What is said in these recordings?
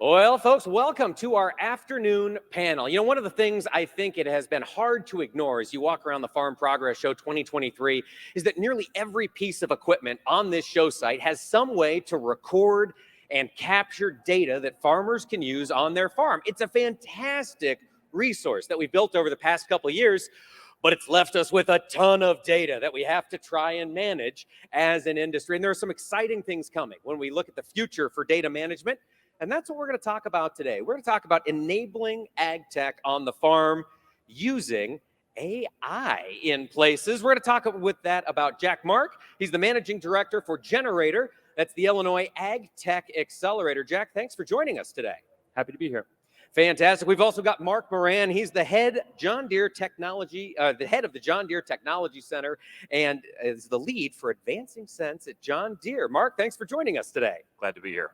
Well, folks, welcome to our afternoon panel. One of the things I think it has been hard to ignore as you walk around the Farm Progress Show 2023 is that nearly every piece of equipment on this show site has some way to record and capture data that farmers can use on their farm. It's a fantastic resource that we've built over the past couple of years, but it's left us with a ton of data that we have to try and manage as an industry. And there are some exciting things coming when we look at the future for data management. And that's what we're going to talk about today. We're going to talk about enabling ag tech on the farm using AI in places. We're going to talk about Jack Mark. He's the managing director for Generator. That's the Illinois Ag Tech Accelerator. Jack, thanks for joining us today. Happy to be here. Fantastic. We've also got Mark Moran. He's the head John Deere Technology, the head of the John Deere Technology Center, and is the lead for Advancing Sense at John Deere. Mark, thanks for joining us today. Glad to be here.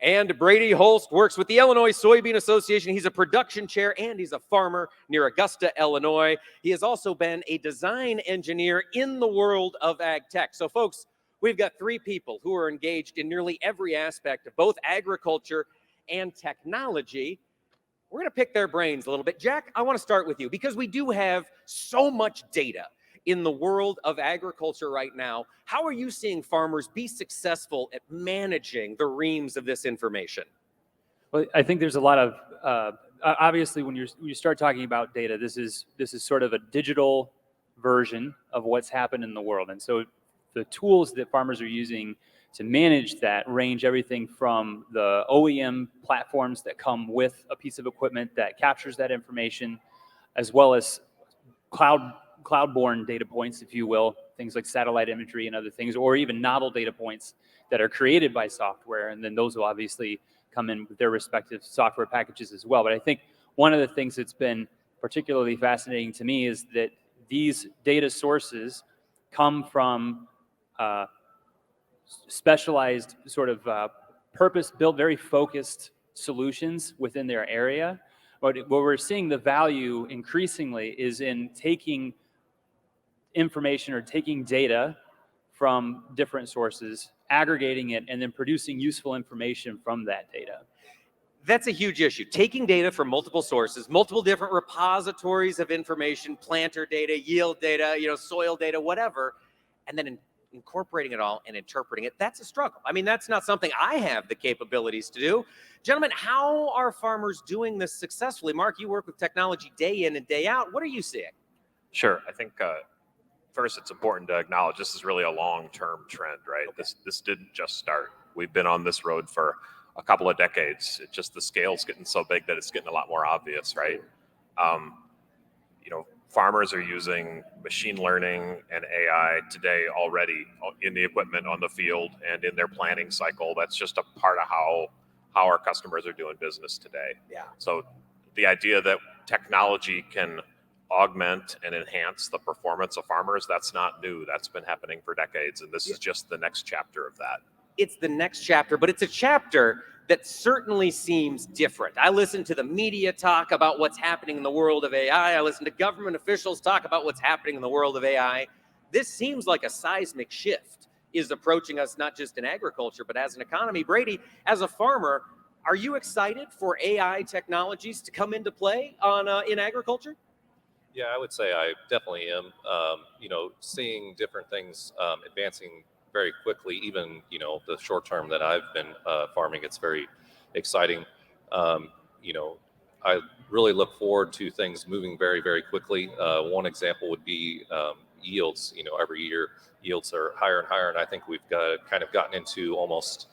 And Brady Holst works with the Illinois Soybean Association. He's a production chair and he's a farmer near Augusta, Illinois. He has also been a design engineer in the world of ag tech. So, folks, we've got three people who are engaged in nearly every aspect of both agriculture and technology. We're going to pick their brains a little bit. Jack, I want to start with you because we do have so much data in the world of agriculture right now. How are you seeing farmers be successful at managing the reams of this information? Well, I think there's a lot of obviously when you start talking about data, this is sort of a digital version of what's happened in the world, and so the tools that farmers are using to manage that range everything from the OEM platforms that come with a piece of equipment that captures that information, as well as cloud-borne data points, if you will, things like satellite imagery and other things, or even novel data points that are created by software, and then those will obviously come in with their respective software packages as well. But I think one of the things that's been particularly fascinating to me is that these data sources come from specialized sort of purpose-built, very focused solutions within their area. But where we're seeing the value increasingly is in taking information or taking data from different sources, aggregating it, and then producing useful information from that data. That's a huge issue. Taking data from multiple sources, multiple different repositories of information, planter data, yield data, soil data, whatever, and then incorporating it all and interpreting it. That's a struggle. I mean, that's not something I have the capabilities to do. Gentlemen, how are farmers doing this successfully? Mark, you work with technology day in and day out. What are you seeing? Sure. I think first it's important to acknowledge this is really a long-term trend, right? Okay. This didn't just start. We've been on this road for a couple of decades. It's just the scale's getting so big that it's getting a lot more obvious, right? Farmers are using machine learning and AI today already in the equipment on the field and in their planning cycle. That's just a part of how our customers are doing business today. Yeah. So the idea that technology can augment and enhance the performance of farmers, that's not new. That's been happening for decades, and this is just the next chapter of that. It's the next chapter, but it's a chapter that certainly seems different. I listen to the media talk about what's happening in the world of AI. I listen to government officials talk about what's happening in the world of AI. This seems like a seismic shift is approaching us, not just in agriculture, but as an economy. Brady, as a farmer, are you excited for AI technologies to come into play in agriculture? Yeah, I would say I definitely am. Seeing different things advancing very quickly, even, the short term that I've been farming, it's very exciting. I really look forward to things moving very, very quickly. One example would be yields. Every year yields are higher and higher, and I think we've gotten into almost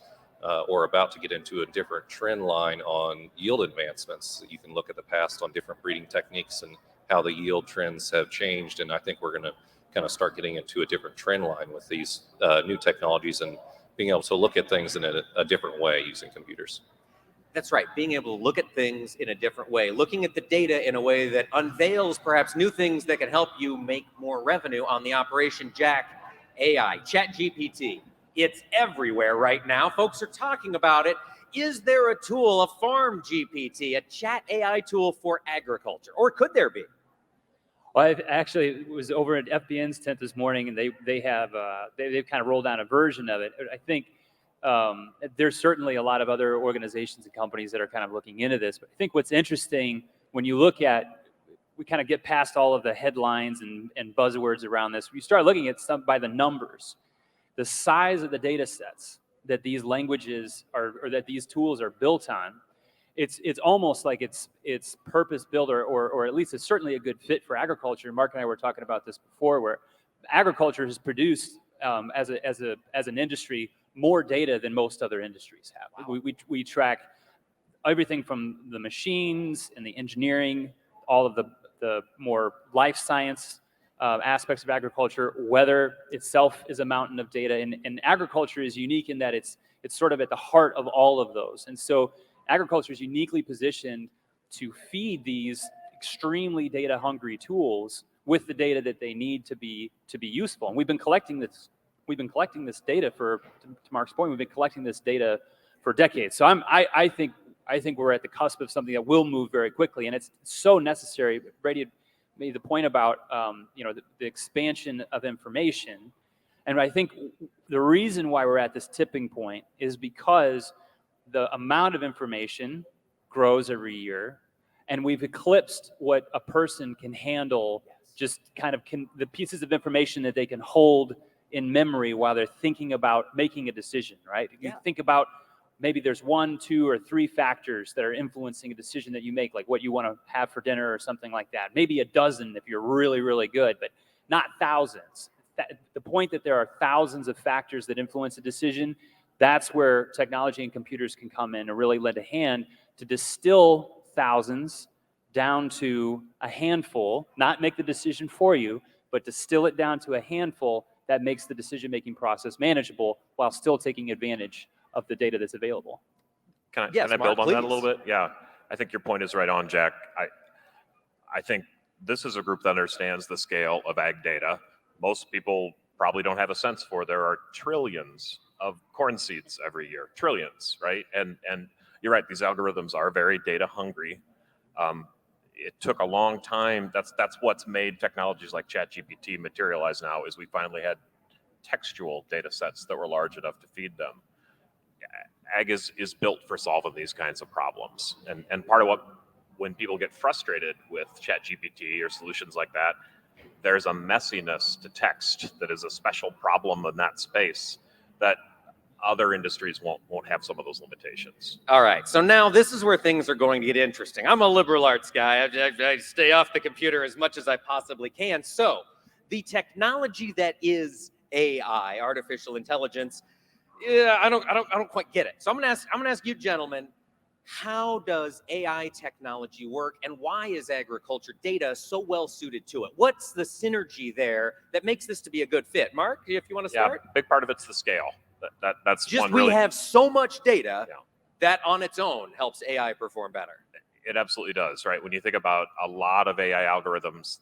or about to get into a different trend line on yield advancements. You can look at the past on different breeding techniques and how the yield trends have changed, and I think we're going to kind of start getting into a different trend line with these new technologies and being able to look at things in a different way using computers. That's right, being able to look at things in a different way, looking at the data in a way that unveils perhaps new things that can help you make more revenue on the operation. Jack, AI, ChatGPT, it's everywhere right now. Folks are talking about it. Is there a tool, a farm GPT, a chat AI tool for agriculture, or could there be? Well, I actually was over at FBN's tent this morning, and they've kind of rolled out a version of it. I think there's certainly a lot of other organizations and companies that are kind of looking into this. But I think what's interesting when you look at, we kind of get past all of the headlines and buzzwords around this. You start looking at some by the numbers, the size of the data sets that these languages are, or that these tools are built on. It's almost like it's purpose built, or at least it's certainly a good fit for agriculture. Mark and I were talking about this before, where agriculture has produced as an industry more data than most other industries have. Wow. We track everything from the machines and the engineering, all of the more life science aspects of agriculture. Weather itself is a mountain of data, and agriculture is unique in that it's sort of at the heart of all of those. And so agriculture is uniquely positioned to feed these extremely data hungry tools with the data that they need to be useful. And we've been collecting this data to Mark's point, we've been collecting this data for decades. So I think we're at the cusp of something that will move very quickly, and it's so necessary. Brady made the point about the expansion of information, and I think the reason why we're at this tipping point is because the amount of information grows every year, and we've eclipsed what a person can handle. Just kind of the pieces of information that they can hold in memory while they're thinking about making a decision, right? You think about maybe there's 1, 2, or 3 factors that are influencing a decision that you make, like what you want to have for dinner or something like that. Maybe a dozen if you're really, really good, but not thousands. The point that there are thousands of factors that influence a decision, that's where technology and computers can come in and really lend a hand to distill thousands down to a handful, not make the decision for you, but distill it down to a handful that makes the decision-making process manageable while still taking advantage of the data that's available. Can I build on that a little bit? Yeah, I think your point is right on, Jack. I think this is a group that understands the scale of ag data. Most people probably don't have a sense for. There are trillions of corn seeds every year, trillions, right? And you're right, these algorithms are very data hungry. It took a long time. That's what's made technologies like ChatGPT materialize now, is we finally had textual data sets that were large enough to feed them. Ag is built for solving these kinds of problems. And part of when people get frustrated with ChatGPT or solutions like that, there's a messiness to text that is a special problem in that space that other industries won't have some of those limitations. All right, so now this is where things are going to get interesting. I'm a liberal arts guy. I stay off the computer as much as I possibly can. So the technology that is AI, artificial intelligence, I don't quite get it. So I'm gonna ask you gentlemen, how does AI technology work, and why is agriculture data so well suited to it? What's the synergy there that makes this to be a good fit? Mark, if you want to start. Yeah, big part of it's the scale. That's just one we really, have so much data that on its own helps AI perform better. It absolutely does, right? When you think about a lot of AI algorithms,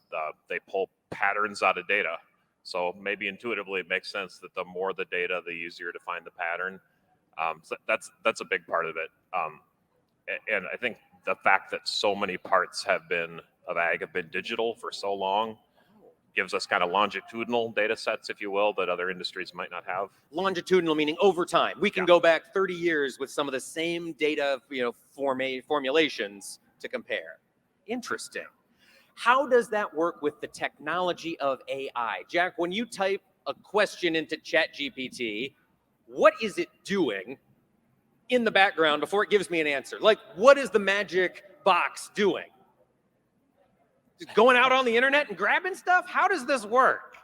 they pull patterns out of data. So maybe intuitively it makes sense that the more the data, the easier to find the pattern. So that's a big part of it. And I think the fact that so many parts of ag have been digital for so long gives us kind of longitudinal data sets, if you will, that other industries might not have. Longitudinal meaning over time. We can go back 30 years with some of the same data, formulations to compare. Interesting. How does that work with the technology of AI? Jack, when you type a question into ChatGPT, what is it doing in the background before it gives me an answer? Like, what is the magic box doing? Just going out on the internet and grabbing stuff? How does this work?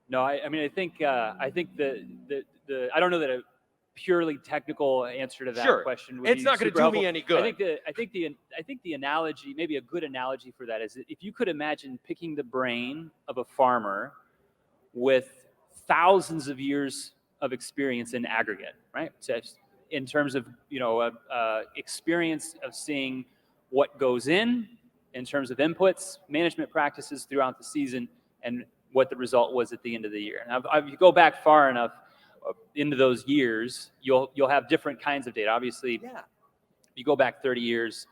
No, I think the I don't know that a purely technical answer to that question would it's be not going to do helpful. me any good. I think the analogy, maybe a good analogy for that, is that if you could imagine picking the brain of a farmer with thousands of years of experience in aggregate, right? So in terms of experience of seeing what goes in terms of inputs, management practices throughout the season, and what the result was at the end of the year. And if you go back far enough into those years, you'll have different kinds of data. Obviously, if you go back 30 years,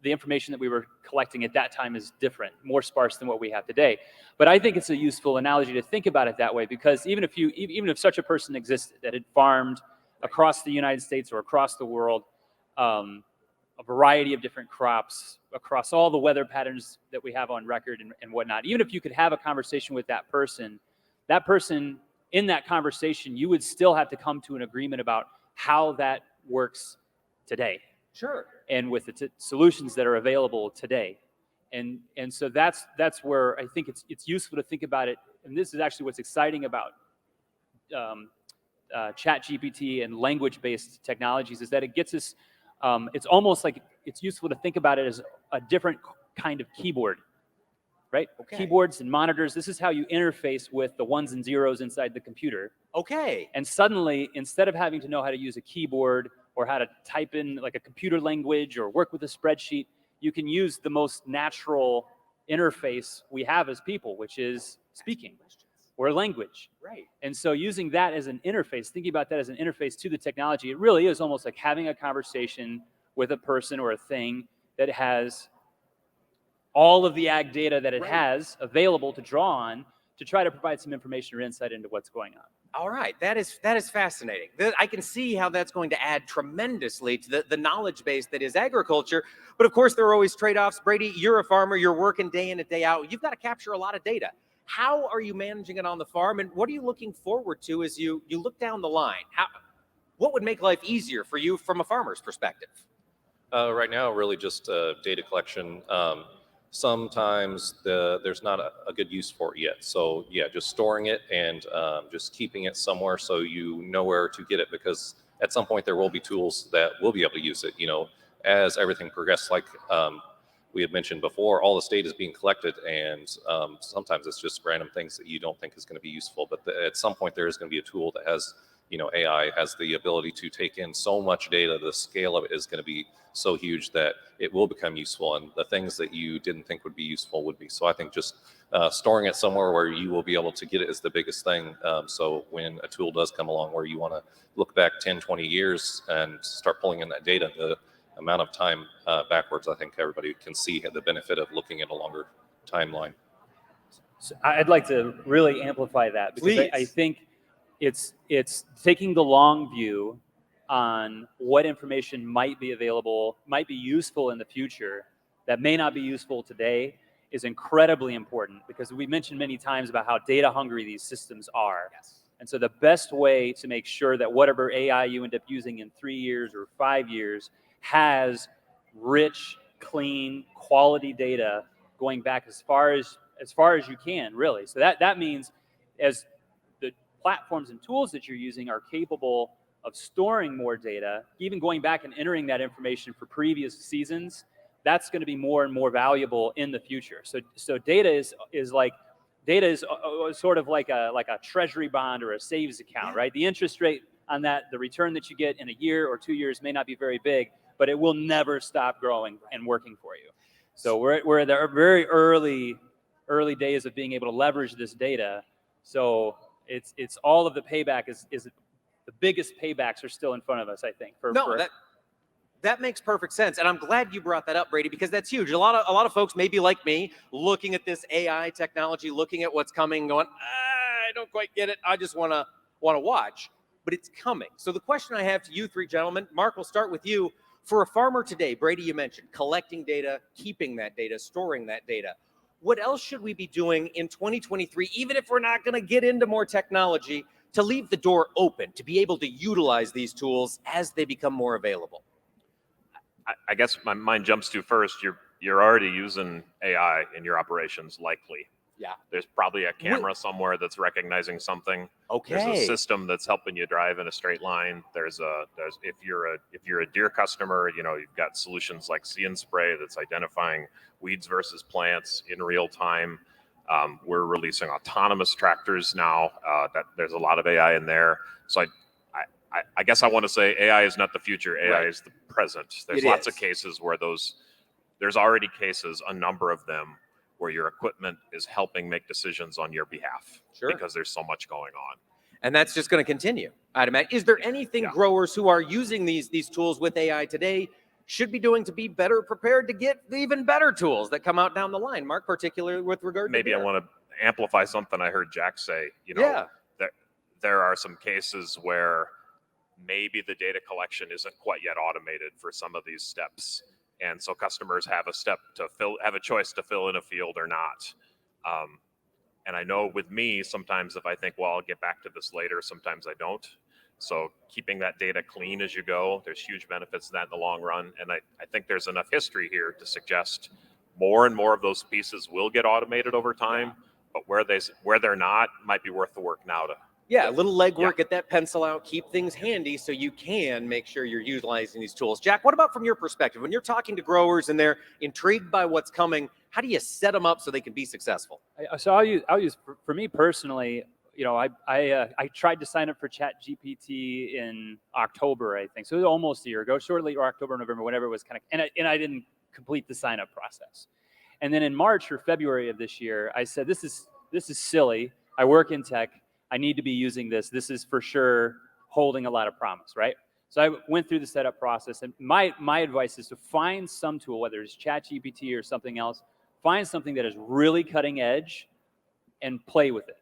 the information that we were collecting at that time is different, more sparse than what we have today. But I think it's a useful analogy to think about it that way, because even if such a person existed that had farmed across the United States or across the world, a variety of different crops across all the weather patterns that we have on record and whatnot, even if you could have a conversation with that person in that conversation, you would still have to come to an agreement about how that works today. Sure. And with the solutions that are available today. And so that's where I think it's useful to think about it. And this is actually what's exciting about chat GPT and language-based technologies, is that it gets us, it's almost like it's useful to think about it as a different kind of keyboard, right? Okay. Keyboards and monitors, this is how you interface with the ones and zeros inside the computer. Okay. And suddenly, instead of having to know how to use a keyboard or how to type in like a computer language or work with a spreadsheet, you can use the most natural interface we have as people, which is speaking or language. Right. And so using that as an interface, thinking about that as an interface to the technology, it really is almost like having a conversation with a person or a thing that has all of the ag data that it has available to draw on to try to provide some information or insight into what's going on. All right, that is fascinating. I can see how that's going to add tremendously to the knowledge base that is agriculture. But of course, there are always trade-offs. Brady, you're a farmer. You're working day in and day out. You've got to capture a lot of data. How are you managing it on the farm, and what are you looking forward to as you look down the line? What would make life easier for you from a farmer's perspective? Right now, really just data collection. Sometimes there's not a good use for it yet. So yeah, just storing it and just keeping it somewhere so you know where to get it, because at some point there will be tools that will be able to use it. As everything progresses, like we had mentioned before, all this data is being collected, and sometimes it's just random things that you don't think is going to be useful. But at some point there is going to be a tool that has, AI has the ability to take in so much data. The scale of it is going to be so huge that it will become useful, and the things that you didn't think would be useful would be. So I think just storing it somewhere where you will be able to get it is the biggest thing. So when a tool does come along where you want to look back 10, 20 years and start pulling in that data, the amount of time backwards, I think everybody can see the benefit of looking at a longer timeline. So I'd like to really amplify that, because I think it's taking the long view on what information might be available, might be useful in the future, that may not be useful today, is incredibly important, because we mentioned many times about how data hungry these systems are. Yes. And so the best way to make sure that whatever AI you end up using in 3 years or 5 years has rich, clean, quality data going back as far as you can, really. So that means as the platforms and tools that you're using are capable of storing more data, even going back and entering that information for previous seasons, that's going to be more and more valuable in the future. So data is sort of like a treasury bond or a savings account, right? The interest rate on that, the return that you get in a year or 2 years may not be very big, but it will never stop growing and working for you. So we're at the very early days of being able to leverage this data. So it's all of the payback is the biggest paybacks are still in front of us, I think. That makes perfect sense, and I'm glad you brought that up, Brady, because that's huge. A lot of folks, maybe like me, looking at this AI technology, looking at what's coming, going, I don't quite get it. I just want to watch, but it's coming. So the question I have to you three gentlemen, Mark, we'll start with you. For a farmer today, Brady, you mentioned collecting data, keeping that data, storing that data. What else should we be doing in 2023, even if we're not going to get into more technology, to leave the door open, to be able to utilize these tools as they become more available? I guess my mind jumps to first, you're already using AI in your operations, likely. Yeah. There's probably a camera somewhere that's recognizing something. Okay. There's a system that's helping you drive in a straight line. There's if you're a deer customer, you've got solutions like See and Spray that's identifying weeds versus plants in real time. We're releasing autonomous tractors now. That there's a lot of AI in there. So I guess I want to say AI is not the future. AI is the present. There's lots of cases where there's already cases, a number of them, where your equipment is helping make decisions on your behalf. Sure. Because there's so much going on. And that's just going to continue, I'd imagine. Is there anything growers who are using these tools with AI today should be doing to be better prepared to get even better tools that come out down the line? Mark, particularly with regard Maybe to I want to amplify something I heard Jack say. Yeah. There are some cases where maybe the data collection isn't quite yet automated for some of these steps, and so customers have a choice to fill in a field or not. And I know with me, sometimes if I think, well, I'll get back to this later, sometimes I don't. So keeping that data clean as you go, there's huge benefits to that in the long run. And I think there's enough history here to suggest more and more of those pieces will get automated over time, but where they're not, might be worth the work now to. Yeah, a little legwork, get that pencil out, keep things handy so you can make sure you're utilizing these tools. Jack, what about from your perspective? When you're talking to growers and they're intrigued by what's coming, how do you set them up so they can be successful? So I'll use for me personally, I tried to sign up for ChatGPT in October, I think. So it was almost a year ago, shortly, or October, November, whenever it was and I didn't complete the sign up process. And then in March or February of this year, I said, this is silly. I work in tech. I need to be using this. This is for sure holding a lot of promise, right? So I went through the setup process, and my advice is to find some tool, whether it's ChatGPT or something else, find something that is really cutting edge and play with it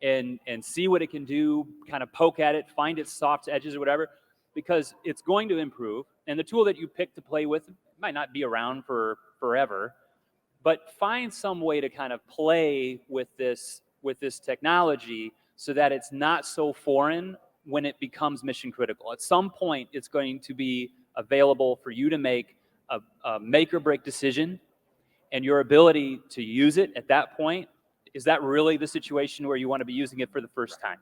and see what it can do, kind of poke at it, find its soft edges or whatever, because it's going to improve. And the tool that you pick to play with might not be around for forever, but find some way to kind of play with this technology so that it's not so foreign when it becomes mission critical. At some point, it's going to be available for you to make a make or break decision, and your ability to use it at that point, is that really the situation where you want to be using it for the first time?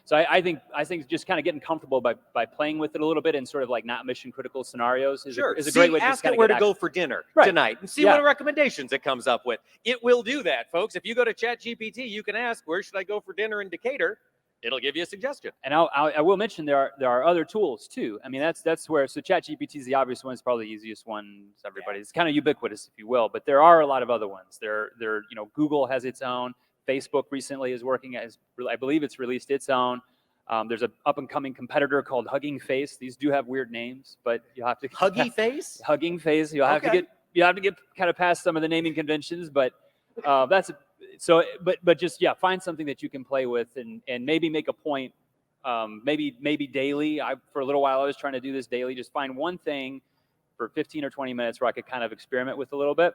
So I think just kind of getting comfortable by playing with it a little bit in sort of like not mission critical scenarios is a great way to just ask kind it of where to go for dinner tonight and see what recommendations it comes up with. It will do that, folks. If you go to ChatGPT, you can ask, where should I go for dinner in Decatur? It'll give you a suggestion. And I will mention there are other tools too. I mean, that's where, so ChatGPT is the obvious one. It's probably the easiest one. It's kind of ubiquitous, if you will, but there are a lot of other ones. Google has its own. Facebook recently is working as, I believe it's released its own. There's an up-and-coming competitor called Hugging Face. These do have weird names, but you have to Hugging Face. You'll have to get kind of past some of the naming conventions, but just find something that you can play with and maybe make a point. Maybe daily. For a little while I was trying to do this daily. Just find one thing for 15 or 20 minutes where I could kind of experiment with a little bit.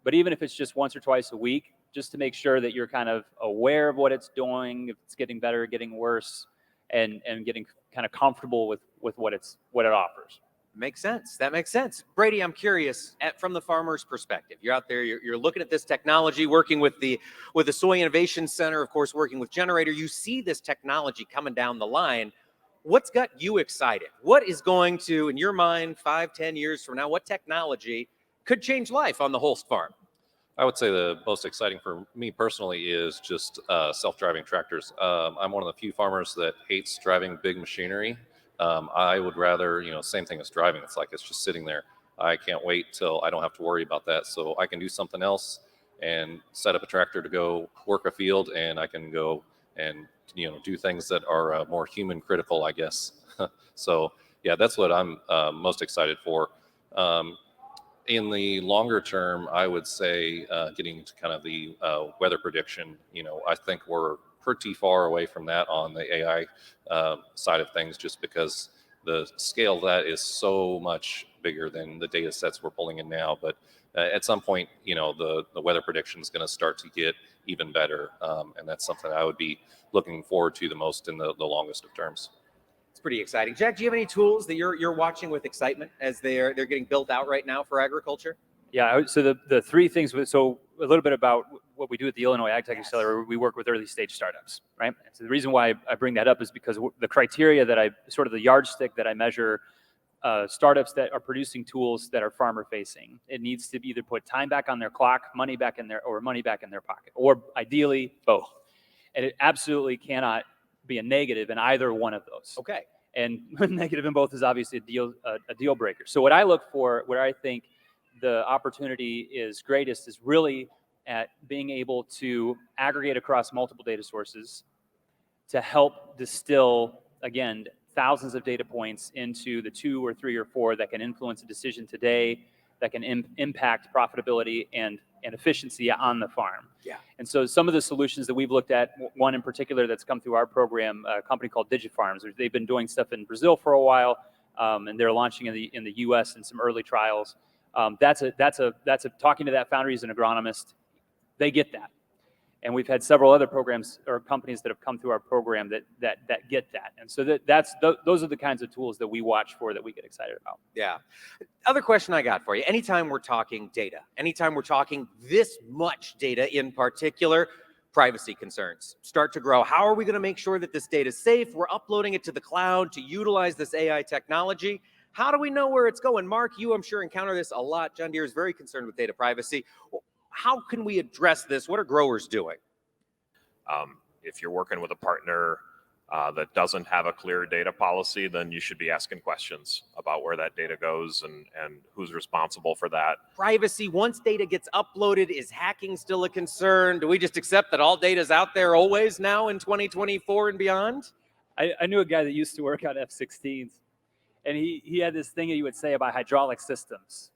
But even if it's just once or twice a week, just to make sure that you're kind of aware of what it's doing, if it's getting better, getting worse, and getting kind of comfortable with what it offers. Makes sense. That makes sense. Brady, I'm curious, from the farmer's perspective, you're out there, you're looking at this technology, working with the Soy Innovation Center, of course, working with Generator. You see this technology coming down the line. What's got you excited? What is going to, in your mind, 5-10 years from now, what technology could change life on the Holst farm? I would say the most exciting for me personally is just self-driving tractors. I'm one of the few farmers that hates driving big machinery. I would rather, same thing as driving. It's like it's just sitting there. I can't wait till I don't have to worry about that. So I can do something else and set up a tractor to go work a field, and I can go and do things that are more human critical, I guess. So yeah, that's what I'm most excited for. In the longer term, I would say getting to kind of the weather prediction, I think we're pretty far away from that on the AI side of things, just because the scale of that is so much bigger than the data sets we're pulling in now. But at some point, the weather prediction is going to start to get even better. And that's something I would be looking forward to the most in the longest of terms. Pretty exciting. Jack, do you have any tools that you're watching with excitement as they're getting built out right now for agriculture? Yeah, so the three things, so a little bit about what we do at the Illinois Ag Tech Accelerator. We work with early stage startups, right? So the reason why I bring that up is because the criteria that the yardstick that I measure startups that are producing tools that are farmer facing, it needs to either put time back on their clock, money back in their pocket, or ideally both. And it absolutely cannot be a negative in either one of those. Okay. And negative in both is obviously a deal breaker. So what I look for, where I think the opportunity is greatest, is really at being able to aggregate across multiple data sources to help distill, again, thousands of data points into the 2 or 3 or 4 that can influence a decision today, that can impact profitability and efficiency on the farm. Yeah. And so some of the solutions that we've looked at, one in particular that's come through our program, a company called DigiFarms. They've been doing stuff in Brazil for a while, and they're launching in the U.S. in some early trials. That's talking to that foundry as an agronomist. They get that. And we've had several other programs or companies that have come through our program that get that. And so those are the kinds of tools that we watch for, that we get excited about. Yeah. Other question I got for you. Anytime we're talking data, anytime we're talking this much data in particular, privacy concerns start to grow. How are we going to make sure that this data is safe? We're uploading it to the cloud to utilize this AI technology. How do we know where it's going? Mark, you, I'm sure, encounter this a lot. John Deere is very concerned with data privacy. How can we address this? What are growers doing? If you're working with a partner that doesn't have a clear data policy, then you should be asking questions about where that data goes and who's responsible for that. Privacy, once data gets uploaded, is hacking still a concern? Do we just accept that all data is out there always now in 2024 and beyond? I knew a guy that used to work on F-16s, and he had this thing that he would say about hydraulic systems.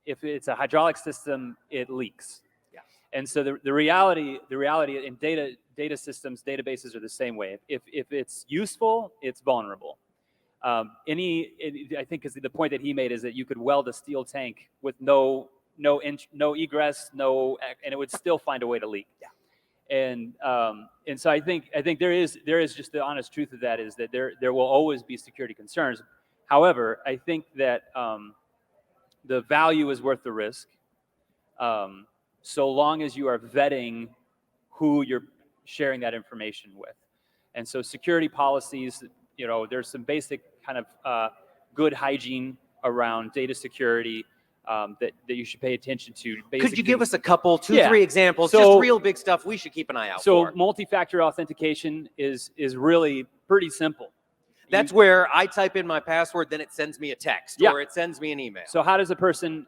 If it's a hydraulic system, it leaks. Yeah. And so the reality in data systems, databases are the same way. If it's useful, it's vulnerable. I think because the point that he made is that you could weld a steel tank with no egress, and it would still find a way to leak. Yeah. And so I think there is just the honest truth of that is that there will always be security concerns. However, I think that the value is worth the risk, so long as you are vetting who you're sharing that information with. And so security policies, there's some basic kind of good hygiene around data security that you should pay attention to. Could you give us a couple, two, Yeah. 3 examples, So- just real big stuff we should keep an eye out So for? multi-factor authentication is really pretty simple. That's where I type in my password, then it sends me a text, Yeah. or it sends me an email. So how does a person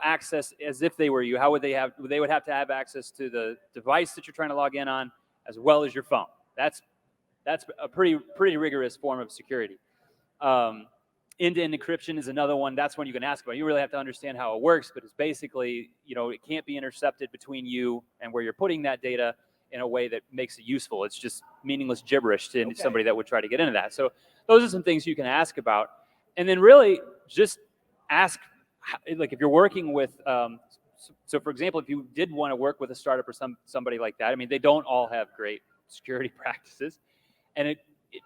access as if they were you? How would they would have to have access to the device that you're trying to log in on, as well as your phone. That's a pretty rigorous form of security. End-to-end encryption is another one. That's one you can ask about. You really have to understand how it works, but it's basically, it can't be intercepted between you and where you're putting that data in a way that makes it useful. It's just meaningless gibberish to somebody that would try to get into that. So those are some things you can ask about. And then really just ask, like if you're working with, so for example, if you did want to work with a startup or somebody like that, I mean, they don't all have great security practices. And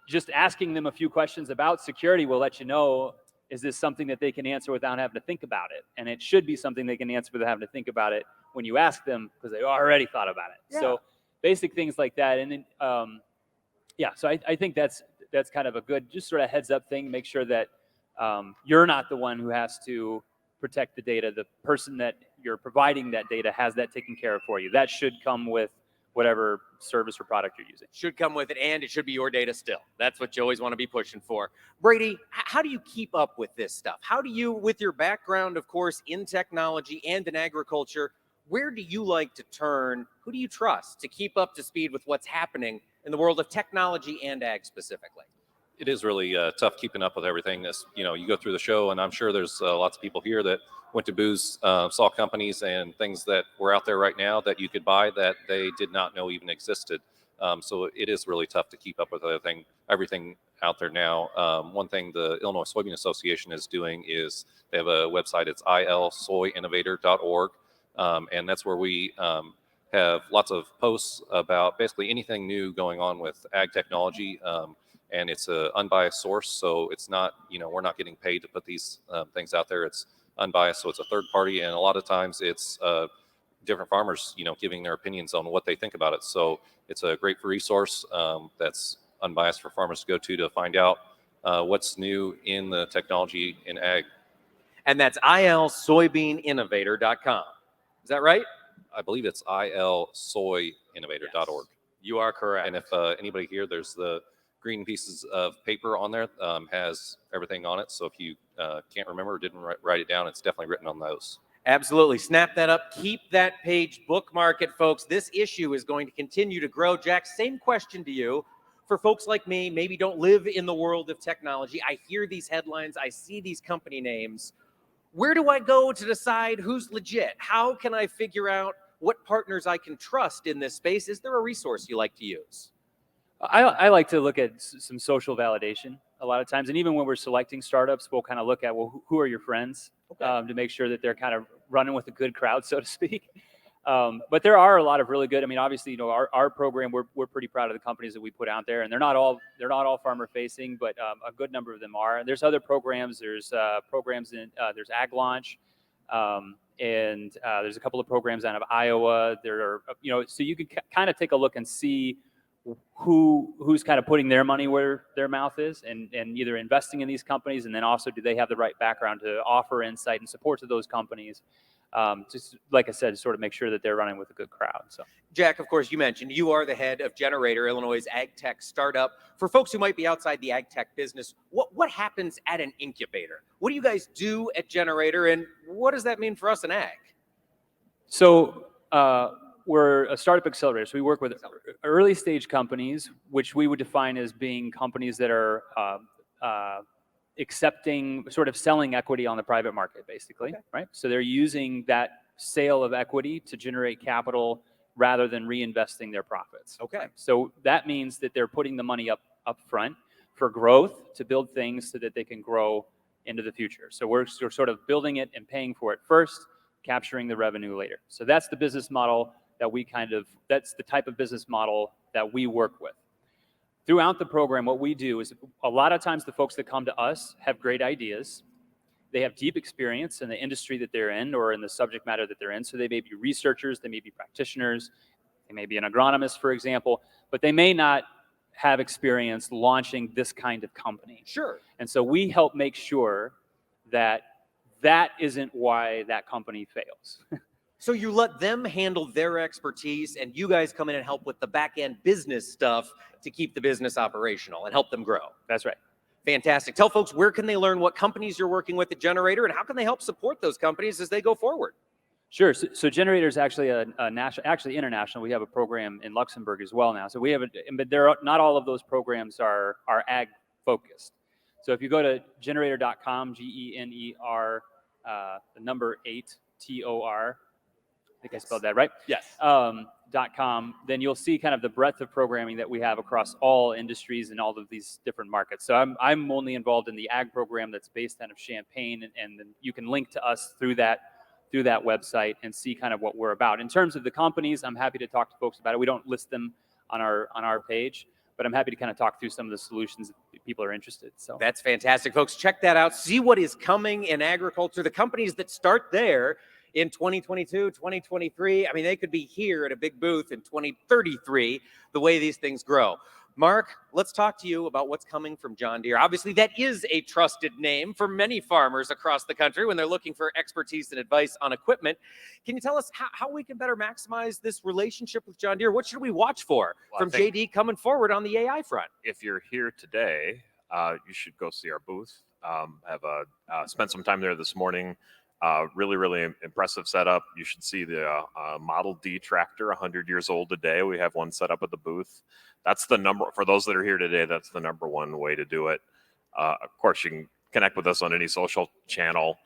just asking them a few questions about security will let you know, is this something that they can answer without having to think about it? And it should be something they can answer without having to think about it when you ask them, because they already thought about it. Yeah. So basic things like that. And then, so I think that's kind of a good, just sort of heads up thing. Make sure that you're not the one who has to protect the data. The person that you're providing that data has that taken care of for you. That should come with whatever service or product you're using. Should come with it, and it should be your data still. That's what you always want to be pushing for. Brady, how do you keep up with this stuff? How do you, with your background, of course, in technology and in agriculture, where do you like to turn? Who do you trust to keep up to speed with what's happening in the world of technology and ag specifically? It is really tough keeping up with everything. You go through the show, and I'm sure there's lots of people here that went to booths, saw companies and things that were out there right now that you could buy that they did not know even existed. So it is really tough to keep up with everything out there now. One thing the Illinois Soybean Association is doing is they have a website. It's ilsoyinnovator.org. And that's where we have lots of posts about basically anything new going on with ag technology. And it's an unbiased source, so it's not, we're not getting paid to put these things out there. It's unbiased, so it's a third party, and a lot of times it's different farmers, giving their opinions on what they think about it. So it's a great resource that's unbiased for farmers to go to find out what's new in the technology in ag. And that's ilsoybeaninnovator.com. Is that right? I believe it's ilsoyinnovator.org. Yes, you are correct. And if anybody here, there's the green pieces of paper on there, has everything on it. So if you can't remember or didn't write it down, it's definitely written on those. Absolutely. Snap that up. Keep that page. Bookmark it, folks. This issue is going to continue to grow. Jack, same question to you. for folks like me, maybe don't live in the world of technology. I hear these headlines, I see these company names. Where do I go to decide who's legit? How can I figure out what partners I can trust in this space? Is there a resource you like to use? I like to look at some social validation a lot of times. And even when we're selecting startups, we'll kind of look at, well, who are your friends, to make sure that they're kind of running with a good crowd, so to speak. But there are a lot of really good, I mean, obviously, our program, we're pretty proud of the companies that we put out there, and they're not all farmer facing, but a good number of them are. And there's other programs, there's Ag Launch, and there's a couple of programs out of Iowa. There are, so you can kind of take a look and see who's kind of putting their money where their mouth is, and either investing in these companies, and then also do they have the right background to offer insight and support to those companies. Just like I said, sort of make sure that they're running with a good crowd. So, Jack, of course, you mentioned you are the head of Generator, Illinois' ag tech startup. For folks who might be outside the ag tech business, what happens at an incubator? What do you guys do at Generator, and what does that mean for us in ag? So we're a startup accelerator. So we work with early stage companies, which we would define as being companies that are accepting, sort of selling equity on the private market, basically, right? So they're using that sale of equity to generate capital rather than reinvesting their profits. Okay. Right? So that means that they're putting the money up front for growth, to build things so that they can grow into the future. So we're sort of building it and paying for it first, capturing the revenue later. So that's the business model that that's the type of business model that we work with. Throughout the program, what we do is, a lot of times the folks that come to us have great ideas. They have deep experience in the industry that they're in, or in the subject matter that they're in. So they may be researchers, they may be practitioners, they may be an agronomist, for example, but they may not have experience launching this kind of company. Sure. And so we help make sure that that isn't why that company fails. So you let them handle their expertise, and you guys come in and help with the back-end business stuff to keep the business operational and help them grow. That's right. Fantastic. Tell folks, where can they learn what companies you're working with at Generator, and how can they help support those companies as they go forward? Sure. So Generator is actually a national, actually international. We have a program in Luxembourg as well now. So we have but not all of those programs are ag focused. So if you go to generator.com, GENER, the number 8, TOR, I think I spelled that right. Yes. .com, then you'll see kind of the breadth of programming that we have across all industries and all of these different markets. So I'm only involved in the ag program that's based out of Champaign, and then you can link to us through that website and see kind of what we're about. In terms of the companies, I'm happy to talk to folks about it. We don't list them on our page, but I'm happy to kind of talk through some of the solutions if people are interested. So that's fantastic, folks. Check that out. See what is coming in agriculture. The companies that start there in 2022, 2023, I mean, they could be here at a big booth in 2033, the way these things grow. Mark, let's talk to you about what's coming from John Deere. Obviously, that is a trusted name for many farmers across the country when they're looking for expertise and advice on equipment. Can you tell us how we can better maximize this relationship with John Deere? What should we watch for from JD coming forward on the AI front? If you're here today, you should go see our booth. Spent some time there this morning. Really, really impressive setup. You should see the Model D tractor, 100 years old today. We have one set up at the booth. That's the number, for those that are here today, that's the number one way to do it. Of course, you can connect with us on any social channel.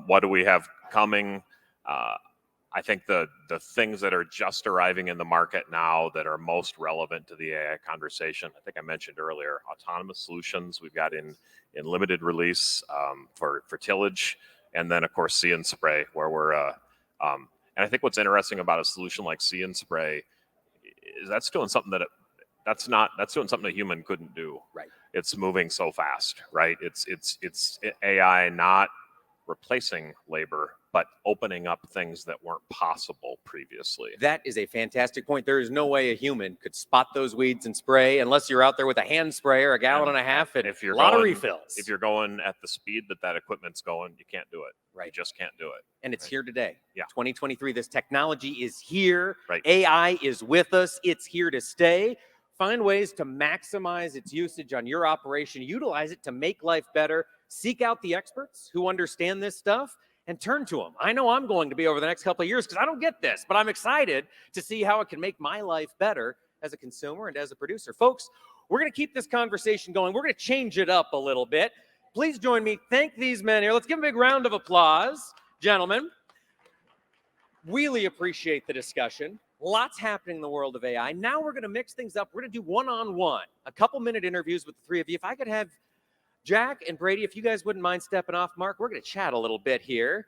What do we have coming? I think the things that are just arriving in the market now that are most relevant to the AI conversation, I think I mentioned earlier, autonomous solutions we've got in limited release for tillage. And then, of course, See and Spray, where we're, and I think what's interesting about a solution like See and Spray is that's doing something that's doing something a human couldn't do. Right. It's moving so fast, right? It's AI not replacing labor, but opening up things that weren't possible previously. That is a fantastic point. There is no way a human could spot those weeds and spray unless you're out there with a hand sprayer, a gallon and a half, and a lot of refills. If you're going at the speed that equipment's going, you can't do it. Right. You just can't do it. And it's here today. Yeah. 2023, this technology is here. Right. AI is with us. It's here to stay. Find ways to maximize its usage on your operation. Utilize it to make life better. Seek out the experts who understand this stuff and turn to them. I know I'm going to be over the next couple of years because I don't get this, but I'm excited to see how it can make my life better as a consumer and as a producer. Folks, we're going to keep this conversation going. We're going to change it up a little bit. Please join me. Thank these men here. Let's give them a big round of applause, gentlemen. Really appreciate the discussion. Lots happening in the world of AI. Now we're going to mix things up. We're going to do one-on-one, a couple-minute interviews with the three of you. If I could have Jack and Brady, if you guys wouldn't mind stepping off. Mark, we're going to chat a little bit here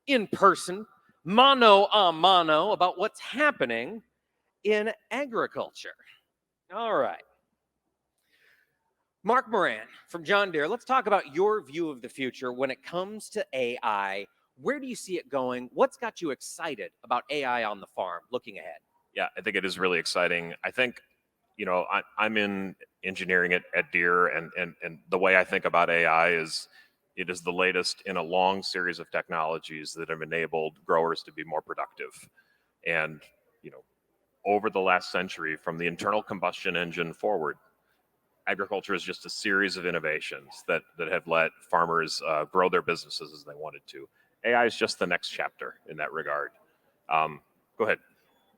in person, mano a mano, about what's happening in agriculture. All right. Mark Moran from John Deere, let's talk about your view of the future when it comes to AI. Where do you see it going? What's got you excited about AI on the farm looking ahead? Yeah, I think it is really exciting. I think, I'm in engineering at Deere, and the way I think about AI is it is the latest in a long series of technologies that have enabled growers to be more productive. And, over the last century, from the internal combustion engine forward, agriculture is just a series of innovations that have let farmers grow their businesses as they wanted to. AI is just the next chapter in that regard. Go ahead.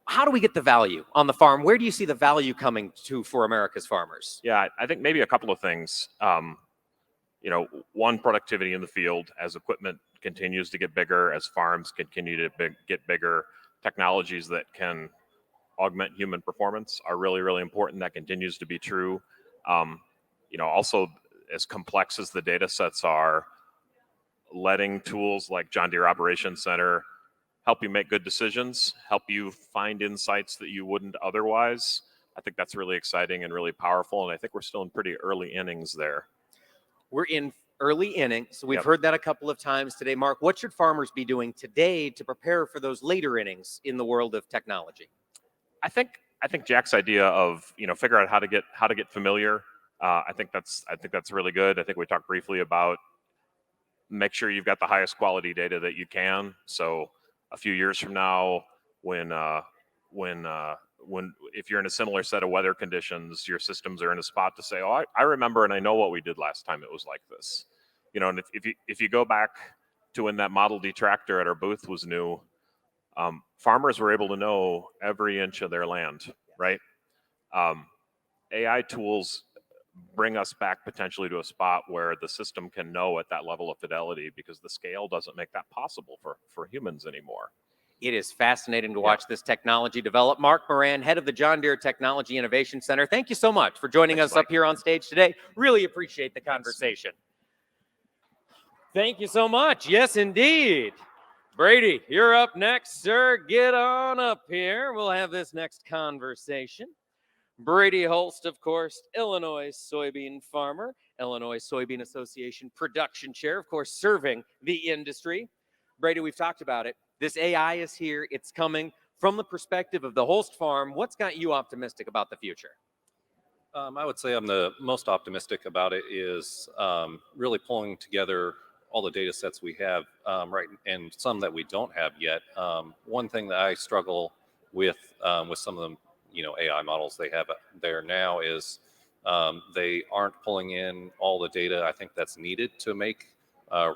How do we get the value on the farm? Where do you see the value coming to for America's farmers? Yeah, I think maybe a couple of things. One, productivity in the field as equipment continues to get bigger, as farms continue to get bigger. Technologies that can augment human performance are really, really important. That continues to be true. Also, as complex as the data sets are, letting tools like John Deere Operations Center help you make good decisions, help you find insights that you wouldn't otherwise. I think that's really exciting and really powerful, and I think we're still in pretty early innings there. We're in early innings, so we've Yep. heard that a couple of times today. Mark, what should farmers be doing today to prepare for those later innings in the world of technology? I think Jack's idea of figure out how to get familiar. I think that's really good. I think we talked briefly about make sure you've got the highest quality data that you can. So a few years from now, when if you're in a similar set of weather conditions, your systems are in a spot to say, oh, I remember and I know what we did last time it was like this. And if you go back to when that Model D tractor at our booth was new, farmers were able to know every inch of their land, right? AI tools bring us back potentially to a spot where the system can know at that level of fidelity, because the scale doesn't make that possible for humans anymore. It is fascinating to watch this technology develop. Mark Moran, head of the John Deere Technology Innovation Center, thank you so much for joining us up here on stage today. Really appreciate the conversation. Thank you so much. Yes, indeed. Brady, you're up next, sir. Get on up here. We'll have this next conversation. Brady Holst, of course, Illinois soybean farmer, Illinois Soybean Association Production Chair, of course, serving the industry. Brady, we've talked about it. This AI is here. It's coming. From the perspective of the Holst farm, what's got you optimistic about the future? I would say I'm the most optimistic about it is really pulling together all the data sets we have, right, and some that we don't have yet. One thing that I struggle with some of the AI models they have there now is they aren't pulling in all the data I think that's needed to make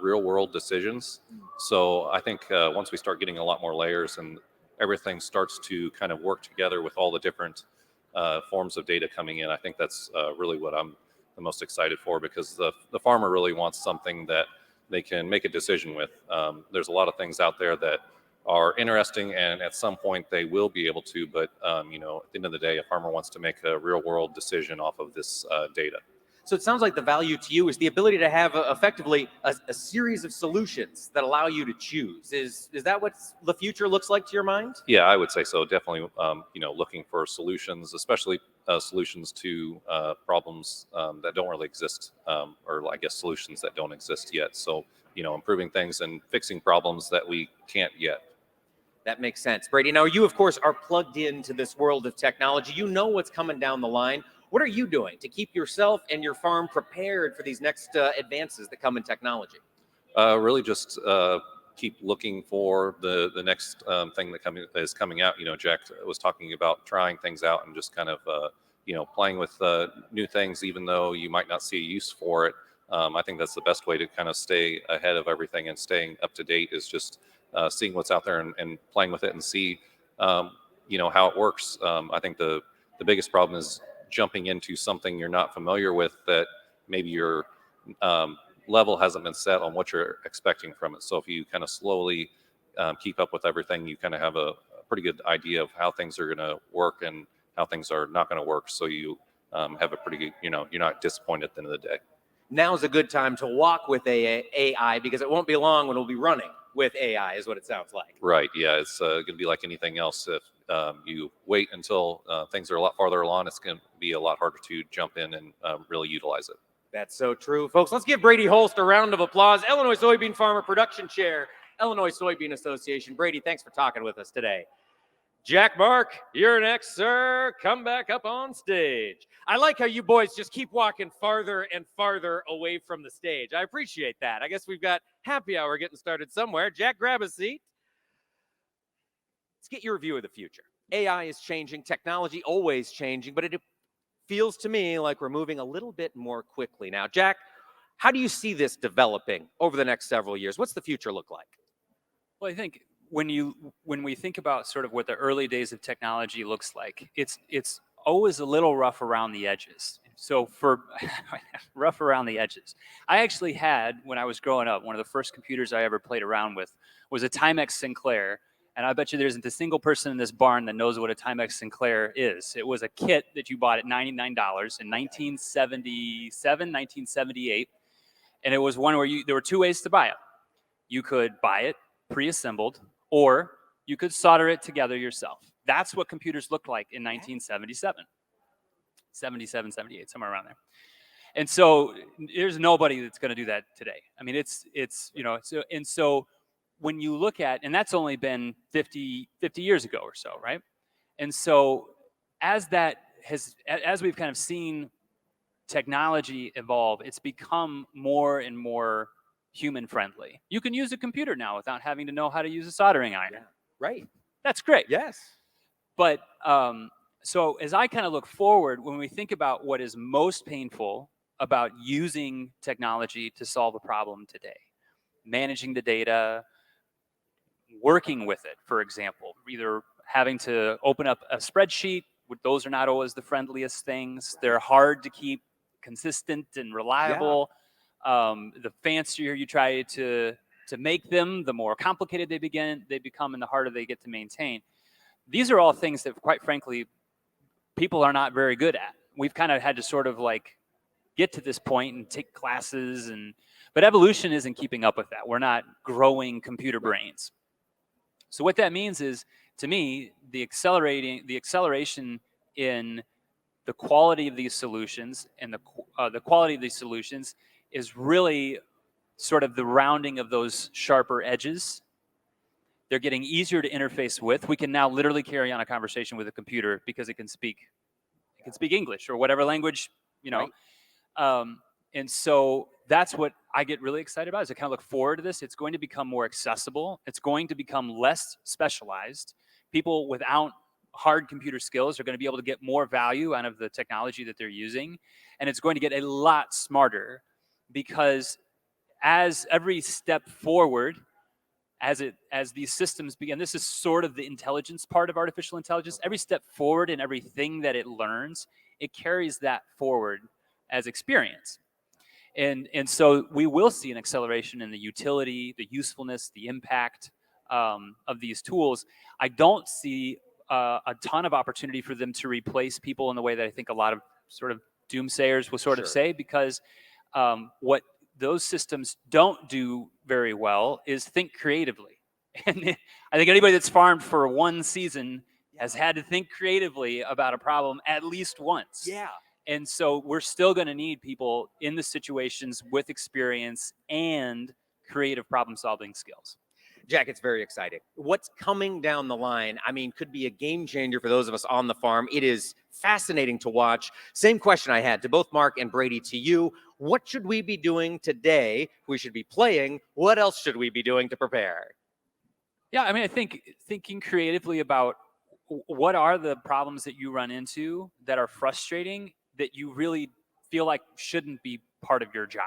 real world decisions. So I think once we start getting a lot more layers and everything starts to kind of work together with all the different forms of data coming in, I think that's really what I'm the most excited for, because the farmer really wants something that they can make a decision with. There's a lot of things out there that are interesting, and at some point they will be able to, but at the end of the day, a farmer wants to make a real world decision off of this data. So it sounds like the value to you is the ability to have effectively a series of solutions that allow you to choose. Is that what the future looks like to your mind? Yeah, I would say so. Definitely, looking for solutions, especially solutions to problems that don't really exist, or I guess solutions that don't exist yet. So, improving things and fixing problems that we can't yet. That makes sense. Brady, now you, of course, are plugged into this world of technology. You know what's coming down the line. What are you doing to keep yourself and your farm prepared for these next advances that come in technology? Really just keep looking for the next thing that is coming out. Jack was talking about trying things out and just kind of, playing with new things, even though you might not see a use for it. I think that's the best way to kind of stay ahead of everything and staying up to date, is just seeing what's out there and playing with it and see, how it works. I think the biggest problem is jumping into something you're not familiar with, that maybe your level hasn't been set on what you're expecting from it. So if you kind of slowly keep up with everything, you kind of have a pretty good idea of how things are going to work and how things are not going to work. So you have a pretty good, you're not disappointed at the end of the day. Now's a good time to walk with AI because it won't be long when we'll be running with AI, is what it sounds like. Right. Yeah. It's going to be like anything else. If you wait until things are a lot farther along, it's going to be a lot harder to jump in and really utilize it. That's so true. Folks, let's give Brady Holst a round of applause. Illinois Soybean Farmer Production Chair, Illinois Soybean Association. Brady, thanks for talking with us today. Jack Mark, you're next, sir. Come back up on stage. I like how you boys just keep walking farther and farther away from the stage. I appreciate that. I guess we've got happy hour getting started somewhere. Jack, grab a seat. Let's get your view of the future. AI is changing, technology always changing, but it feels to me like we're moving a little bit more quickly now. Jack, how do you see this developing over the next several years? What's the future look like? Well, I think when we think about sort of what the early days of technology looks like, it's always a little rough around the edges. So for rough around the edges, I actually had, when I was growing up, one of the first computers I ever played around with was a Timex Sinclair. And I bet you there isn't a single person in this barn that knows what a Timex Sinclair is. It was a kit that you bought at $99 in 1977, 1978. And it was one where there were two ways to buy it. You could buy it pre-assembled, or you could solder it together yourself. That's what computers looked like in 1977, 77, 78, somewhere around there. And so there's nobody that's going to do that today. I mean, so when you look at, and that's only been 50 years ago or so, right? And so as we've kind of seen technology evolve, it's become more and more human friendly. You can use a computer now without having to know how to use a soldering iron. Yeah, right. That's great. Yes. But so as I kind of look forward, when we think about what is most painful about using technology to solve a problem today, managing the data, working with it, for example, either having to open up a spreadsheet, those are not always the friendliest things. They're hard to keep consistent and reliable. Yeah. The fancier you try to make them, the more complicated they become, and the harder they get to maintain. These are all things that, quite frankly, people are not very good at. We've kind of had to sort of like get to this point and take classes, but evolution isn't keeping up with that. We're not growing computer brains. So what that means is, to me, the acceleration in the quality of these solutions and the quality of these solutions is really sort of the rounding of those sharper edges. They're getting easier to interface with. We can now literally carry on a conversation with a computer because it can speak English or whatever language, Right. And so that's what I get really excited about, is I kind of look forward to this. It's going to become more accessible. It's going to become less specialized. People without hard computer skills are going to be able to get more value out of the technology that they're using. And it's going to get a lot smarter, because as every step forward, as these systems begin, this is sort of the intelligence part of artificial intelligence. Every step forward and everything that it learns, it carries that forward as experience. And so we will see an acceleration in the utility, the usefulness, the impact of these tools. I don't see a ton of opportunity for them to replace people in the way that I think a lot of sort of doomsayers will sort of say, because what those systems don't do very well is think creatively. And I think anybody that's farmed for one season has had to think creatively about a problem at least once. Yeah. And so we're still going to need people in the situations with experience and creative problem-solving skills. Jack, it's very exciting. What's coming down the line, I mean, could be a game changer for those of us on the farm. It is fascinating to watch. Same question I had to both Mark and Brady, to you. What should we be doing today? We should be playing. What else should we be doing to prepare? Yeah, I mean, I think thinking creatively about what are the problems that you run into that are frustrating, that you really feel like shouldn't be part of your job.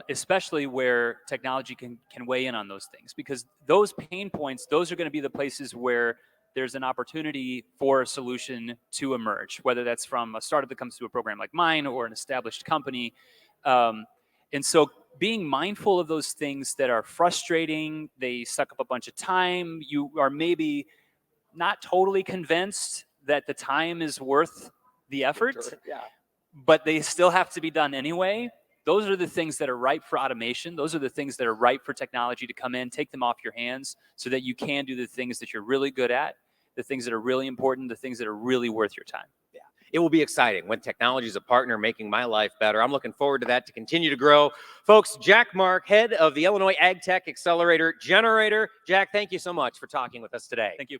Especially where technology can weigh in on those things, because those pain points, those are going to be the places where there's an opportunity for a solution to emerge, whether that's from a startup that comes to a program like mine or an established company. And so being mindful of those things that are frustrating, they suck up a bunch of time, you are maybe not totally convinced that the time is worth the effort, Yeah. but they still have to be done anyway. Those are the things that are ripe for automation. Those are the things that are ripe for technology to come in, take them off your hands so that you can do the things that you're really good at, the things that are really important, the things that are really worth your time. Yeah. It will be exciting when technology is a partner making my life better. I'm looking forward to that to continue to grow. Folks, Jack Mark, head of the Illinois Ag Tech Accelerator Generator. Jack, thank you so much for talking with us today. Thank you.